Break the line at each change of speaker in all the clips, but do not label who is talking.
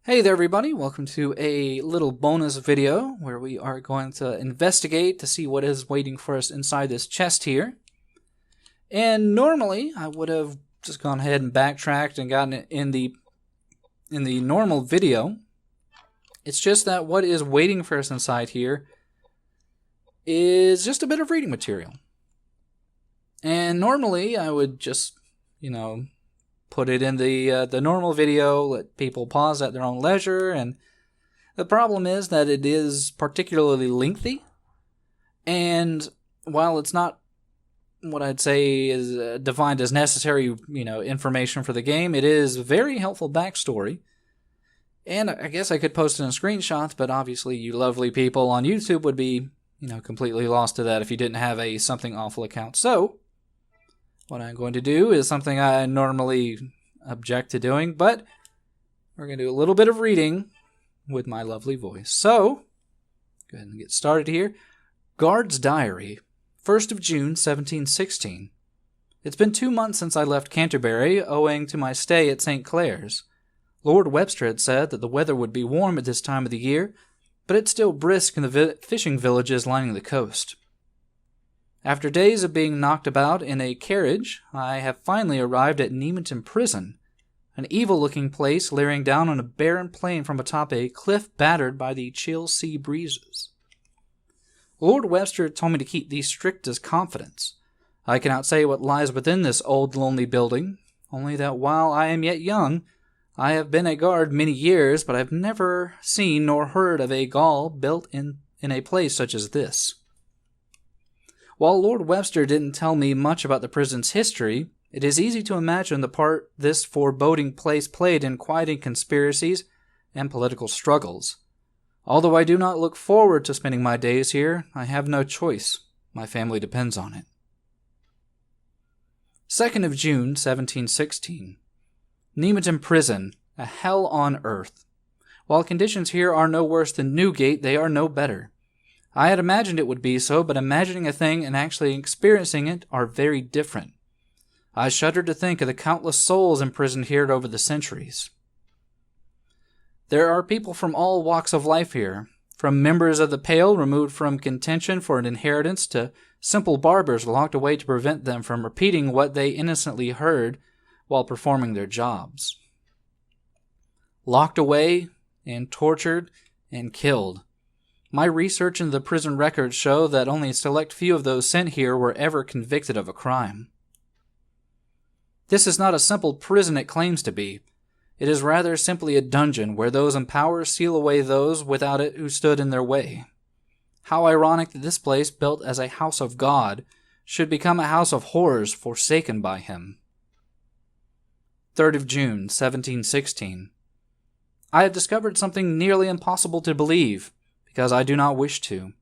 Hey there everybody, welcome to a little bonus video where we are going to investigate to see what is waiting for us inside this chest here. And normally I would have just gone ahead and backtracked and gotten it in the normal video. It's just that what is waiting for us inside here is just a bit of reading material. And normally I would just, put it in the normal video, let people pause at their own leisure, and the problem is that it is particularly lengthy, and while it's not what I'd say is defined as necessary, information for the game, it is very helpful backstory, and I guess I could post it in screenshots, but obviously you lovely people on YouTube would be, completely lost to that if you didn't have a Something Awful account. So what I'm going to do is something I normally object to doing, but we're going to do a little bit of reading with my lovely voice. So, go ahead and get started here. Guard's Diary, 1st of June, 1716. It's been 2 months since I left Canterbury, owing to my stay at St. Clair's. Lord Webster had said that the weather would be warm at this time of the year, but it's still brisk in the fishing villages lining the coast. After days of being knocked about in a carriage, I have finally arrived at Nemeton Prison, an evil-looking place leering down on a barren plain from atop a cliff battered by the chill sea breezes. Lord Webster told me to keep these strict as confidence. I cannot say what lies within this old lonely building, only that while I am yet young, I have been a guard many years, but I have never seen nor heard of a gaol built in a place such as this. While Lord Webster didn't tell me much about the prison's history, it is easy to imagine the part this foreboding place played in quieting conspiracies and political struggles. Although I do not look forward to spending my days here, I have no choice. My family depends on it. 2nd of June, 1716. Nemeton Prison, a hell on earth. While conditions here are no worse than Newgate, they are no better. I had imagined it would be so, but imagining a thing and actually experiencing it are very different. I shudder to think of the countless souls imprisoned here over the centuries. There are people from all walks of life here, from members of the Pale removed from contention for an inheritance to simple barbers locked away to prevent them from repeating what they innocently heard while performing their jobs. Locked away and tortured and killed. My research into the prison records show that only a select few of those sent here were ever convicted of a crime. This is not a simple prison it claims to be. It is rather simply a dungeon where those in power seal away those without it who stood in their way. How ironic that this place, built as a house of God, should become a house of horrors forsaken by him. 3rd of June, 1716. I have discovered something nearly impossible to believe, because I do not wish to.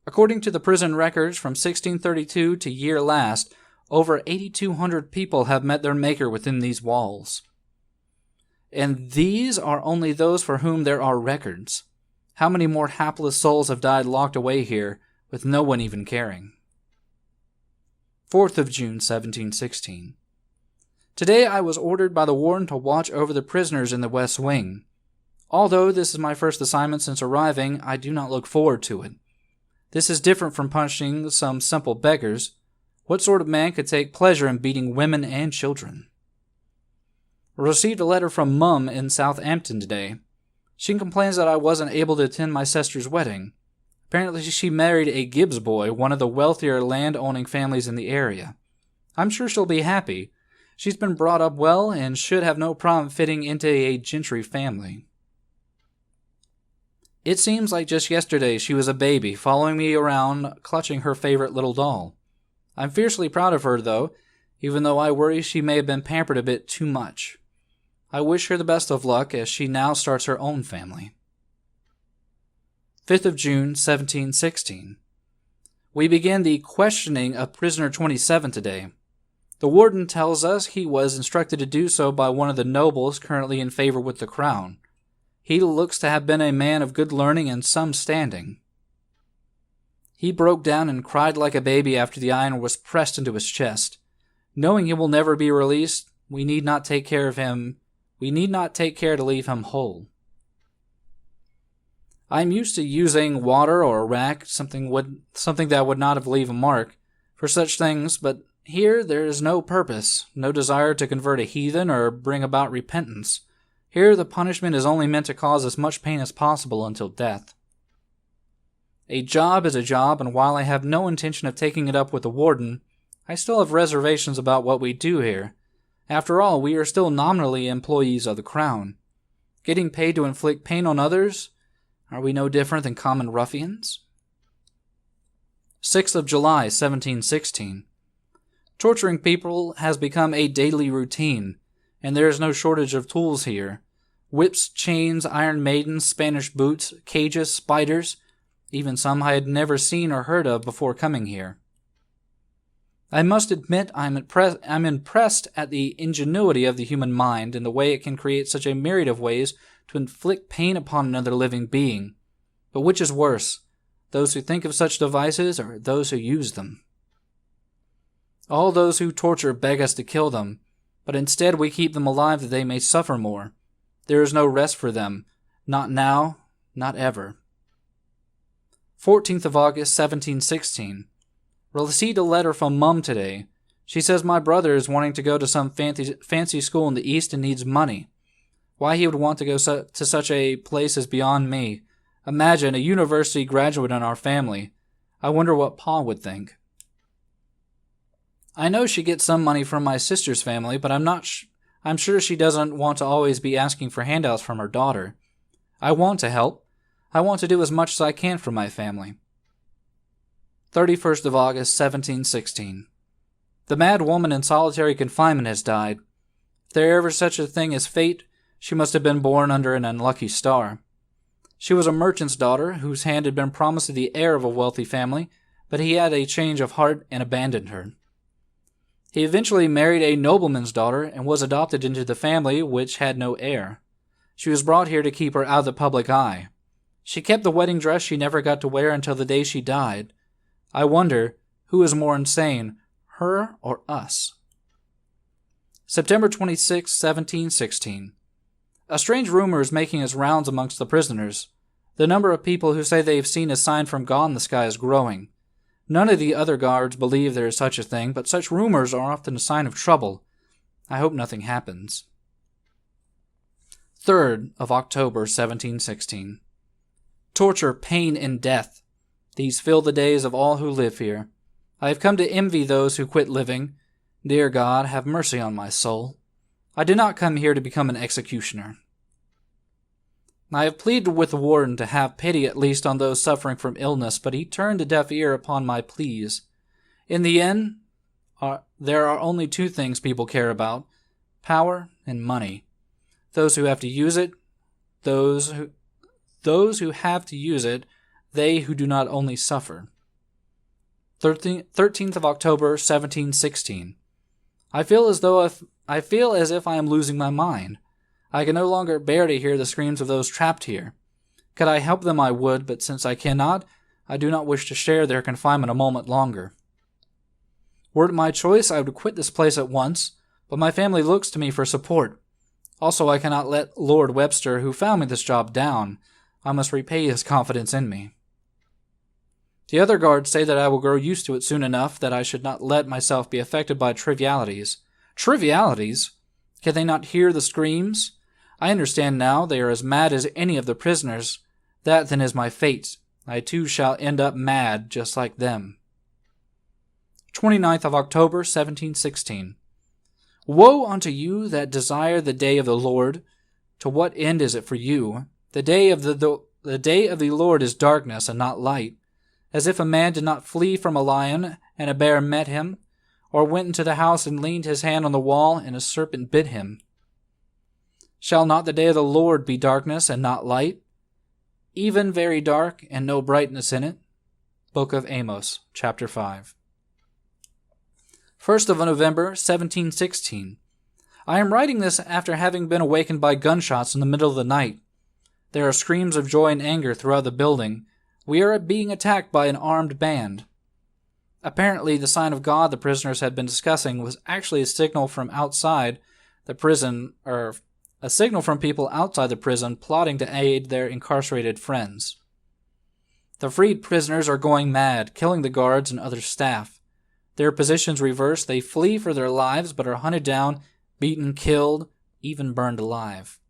According to the prison records from 1632 to year last, over 8,200 people have met their Maker within these walls. And these are only those for whom there are records. How many more hapless souls have died locked away here, with no one even caring? 4th of June, 1716. Today I was ordered by the warden to watch over the prisoners in the West Wing. Although this is my first assignment since arriving, I do not look forward to it. This is different from punishing some simple beggars. What sort of man could take pleasure in beating women and children? I received a letter from Mum in Southampton today. She complains that I wasn't able to attend my sister's wedding. Apparently she married a Gibbs boy, one of the wealthier land-owning families in the area. I'm sure she'll be happy. She's been brought up well and should have no problem fitting into a gentry family. It seems like just yesterday she was a baby, following me around, clutching her favorite little doll. I'm fiercely proud of her, though, even though I worry she may have been pampered a bit too much. I wish her the best of luck as she now starts her own family. 5th of June, 1716. We begin the questioning of prisoner 27 today. The warden tells us he was instructed to do so by one of the nobles currently in favor with the crown. He looks to have been a man of good learning and some standing. He broke down and cried like a baby after the iron was pressed into his chest. Knowing he will never be released, we need not take care to leave him whole. I'm used to using water or a rack, something that would not have leave a mark, for such things, but here there is no purpose, no desire to convert a heathen or bring about repentance. Here the punishment is only meant to cause as much pain as possible until death. A job is a job, and while I have no intention of taking it up with the warden, I still have reservations about what we do here. After all, we are still nominally employees of the Crown. Getting paid to inflict pain on others? Are we no different than common ruffians? 6th of July, 1716. Torturing people has become a daily routine, and there is no shortage of tools here. Whips, chains, iron maidens, Spanish boots, cages, spiders, even some I had never seen or heard of before coming here. I must admit I'm impressed at the ingenuity of the human mind and the way it can create such a myriad of ways to inflict pain upon another living being. But which is worse, those who think of such devices or those who use them? All those who torture beg us to kill them, but instead we keep them alive that they may suffer more. There is no rest for them, not now, not ever. 14th of August, 1716. Received a letter from Mum today. She says my brother is wanting to go to some fancy school in the East and needs money. Why he would want to go to such a place is beyond me. Imagine a university graduate in our family. I wonder what Pa would think. I know she gets some money from my sister's family, but I'm sure she doesn't want to always be asking for handouts from her daughter. I want to help. I want to do as much as I can for my family. 31st of August, 1716. The mad woman in solitary confinement has died. If there ever such a thing as fate, she must have been born under an unlucky star. She was a merchant's daughter, whose hand had been promised to the heir of a wealthy family, but he had a change of heart and abandoned her. He eventually married a nobleman's daughter and was adopted into the family, which had no heir. She was brought here to keep her out of the public eye. She kept the wedding dress she never got to wear until the day she died. I wonder, who is more insane, her or us? September 26, 1716. A strange rumor is making its rounds amongst the prisoners. The number of people who say they have seen a sign from God in the sky is growing. None of the other guards believe there is such a thing, but such rumors are often a sign of trouble. I hope nothing happens. 3rd of October, 1716. Torture, pain, and death. These fill the days of all who live here. I have come to envy those who quit living. Dear God, have mercy on my soul. I did not come here to become an executioner. I have pleaded with the warden to have pity at least on those suffering from illness, but he turned a deaf ear upon my pleas. In the end, there are only two things people care about: power and money. Those who have to use it, those who have to use it, they who do not only suffer. 13th of October, 1716. I feel as if I am losing my mind. I can no longer bear to hear the screams of those trapped here. Could I help them, I would, but since I cannot, I do not wish to share their confinement a moment longer. Were it my choice, I would quit this place at once, but my family looks to me for support. Also, I cannot let Lord Webster, who found me this job, down. I must repay his confidence in me. The other guards say that I will grow used to it soon enough, that I should not let myself be affected by trivialities. Trivialities? Can they not hear the screams? I understand now they are as mad as any of the prisoners. That then is my fate. I too shall end up mad, just like them. 29th of October, 1716. Woe unto you that desire the day of the Lord! To what end is it for you? The day of the Lord is darkness and not light. As if a man did not flee from a lion, and a bear met him, or went into the house and leaned his hand on the wall, and a serpent bit him. Shall not the day of the Lord be darkness and not light? Even very dark and no brightness in it? Book of Amos, chapter 5. 1st of November, 1716. I am writing this after having been awakened by gunshots in the middle of the night. There are screams of joy and anger throughout the building. We are being attacked by an armed band. Apparently, the sign of God the prisoners had been discussing was actually a signal from outside the prison, or a signal from people outside the prison plotting to aid their incarcerated friends. The freed prisoners are going mad, killing the guards and other staff. Their positions reversed, they flee for their lives but are hunted down, beaten, killed, even burned alive.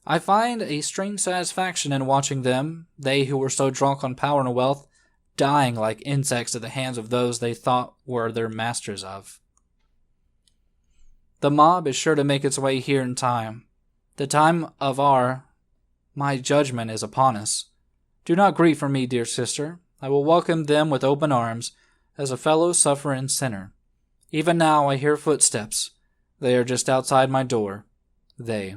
I find a strange satisfaction in watching them, they who were so drunk on power and wealth, dying like insects at the hands of those they thought were their masters of. The mob is sure to make its way here in time. The time of my judgment is upon us. Do not grieve for me, dear sister. I will welcome them with open arms, as a fellow sufferer and sinner. Even now I hear footsteps. They are just outside my door. They